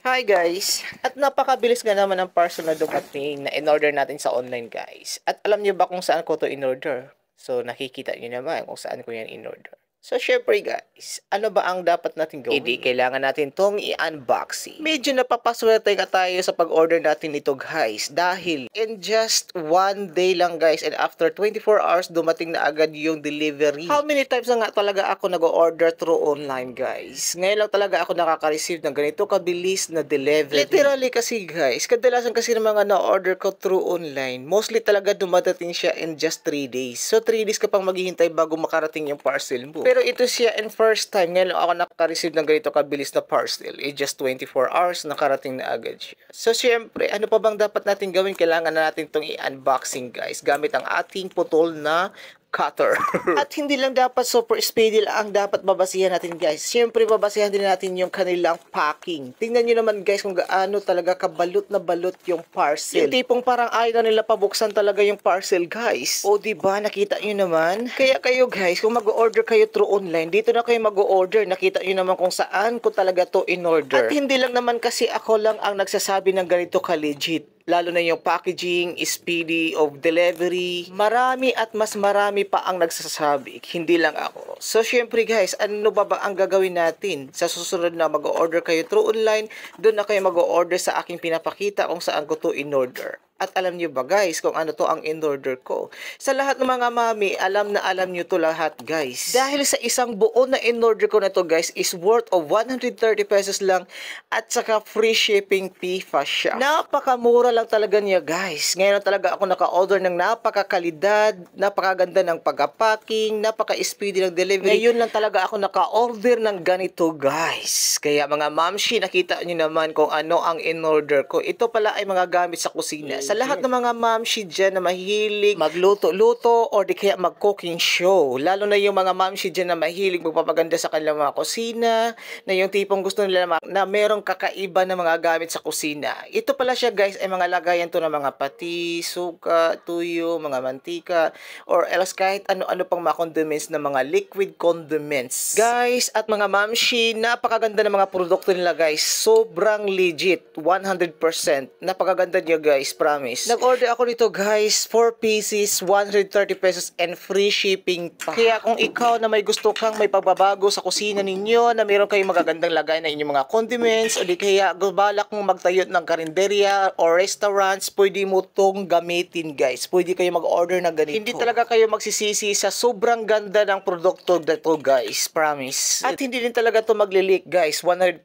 Hi guys! At napakabilis nga naman ng parcel na dumating na in-order natin sa online guys. At alam niyo ba kung saan ko to in-order? So nakikita niyo naman kung saan ko yan in-order. So syempre guys, ano ba ang dapat natin gawin? Hindi kailangan natin tong i-unboxing. Medyo napapaswerte nga tayo sa pag-order natin nito guys. Dahil in just one day lang guys and after 24 hours dumating na agad yung delivery. How many times na nga talaga ako nag-order through online guys? Ngayon lang talaga ako nakaka-receive ng ganito kabilis na delivery. Literally kasi guys, kadalasan kasi ng mga na-order ko through online, mostly talaga dumadating siya in just 3 days. So 3 days ka pang maghihintay bago makarating yung parcel mo. Pero ito siya in first time, ngayon ako nakaka-receive ng ganito kabilis na parcel. In just 24 hours, nakarating na agad siya. So syempre, ano pa bang dapat natin gawin? Kailangan na natin itong i-unboxing guys, gamit ang ating putol na cutter. At hindi lang dapat super speedy lang ang dapat babasihan natin guys. Siyempre babasihan din natin yung kanilang packing. Tingnan nyo naman guys kung gaano talaga kabalot na balot yung parcel. Yung tipong parang ayaw nila pabuksan talaga yung parcel guys. O diba nakita nyo naman? Kaya kayo guys kung mag-order kayo through online, dito na kayo mag-order. Nakita nyo naman kung saan ko talaga to in-order. At hindi lang naman kasi ako lang ang nagsasabi ng ganito ka-legit. Lalo na yung packaging, speedy of delivery. Marami at mas marami pa ang nagsasabi. Hindi lang ako. So, syempre guys, ano ba ang gagawin natin? Sa susunod na mag-order kayo through online, doon na kayo mag-order sa aking pinapakita kung saan ko to in-order. At alam nyo ba guys kung ano to ang in-order ko? Sa lahat ng mga mami, alam na alam nyo to lahat guys. Dahil sa isang buo na in-order ko na to guys is worth of 130 pesos lang at saka free shipping fee pa siya. Napakamura lang talaga niya guys. Ngayon talaga ako naka-order ng napakakalidad, napakaganda ng pagka-packing, napaka-speedy ng delivery. Ngayon lang talaga ako naka-order ng ganito guys. Kaya mga mamshi, nakita nyo naman kung ano ang in-order ko. Ito pala ay mga gamit sa kusina. Sa lahat ng mga mamshi dyan na mahilig magluto-luto or di kaya mag-cooking show. Lalo na yung mga mamshi dyan na mahilig magpapaganda sa kanilang mga kusina, na yung tipong gusto nila na merong kakaiba na mga gamit sa kusina. Ito pala siya guys ay mga lagayan to ng mga pati, suka, tuyo, mga mantika, or else kahit ano-ano pang mga condiments na mga liquid condiments. Guys, at mga mamshi, napakaganda ng mga produkto nila guys. Sobrang legit, 100%. Napakaganda niya guys, promise. Nag-order ako nito guys, 4 pieces, 130 pesos and free shipping pa. Kaya kung ikaw na may gusto kang may pagbabago sa kusina ninyo, na meron kayong magagandang lagay na inyong mga condiments, o di kaya balak mong magtayo ng karinderya or restaurants, pwede mo tong gamitin guys. Pwede kayo mag-order na ganito. Hindi talaga kayo magsisisi sa sobrang ganda ng produkto na to guys, promise. At hindi din talaga to magli-leak guys, 100%.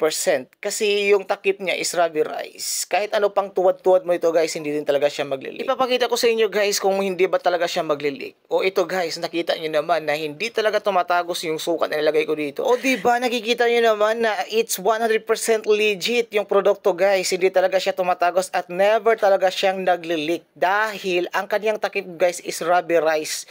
Kasi yung takip niya is rubberized. Kahit ano pang tuwad-tuwad mo ito guys, hindi din talaga siya magli-leak. Ipapakita ko sa inyo guys kung hindi ba talaga siya magli-leak. O ito guys, nakita nyo naman na hindi talaga tumatagos yung sukat na nilagay ko dito. O diba, nakikita nyo naman na it's 100% legit yung produkto guys. Hindi talaga siya tumatagos at never talaga siyang nagli-leak. Dahil ang kanyang takip guys is rubberized.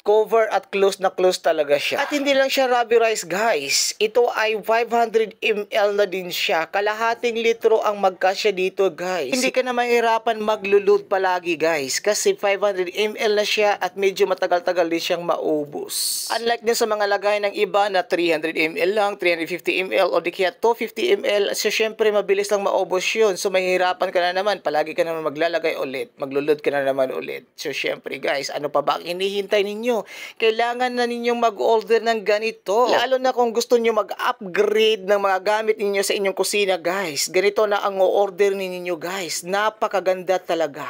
Cover at close na close talaga siya. At hindi lang siya rubberized guys. Ito ay 500 ml na din siya. Kalahating litro ang magkasya dito guys. Hindi ka na mahirapan maglulud palagi guys. Kasi 500 ml na siya at medyo matagal-tagal din siyang maubos. Unlike din sa mga lagay ng iba na 300 ml lang, 350 ml o di kaya 250 ml. So syempre mabilis lang maubos yun. So mahirapan ka na naman. Palagi ka naman maglalagay ulit. Maglulud ka na naman ulit. So syempre guys, ano pa ba ang hinihintay ninyo? Kailangan na ninyong mag-order ng ganito. Lalo na kung gusto nyo mag-upgrade ng mga gamit ninyo sa inyong kusina guys. Ganito na ang o-order ninyo guys. Napakaganda talaga.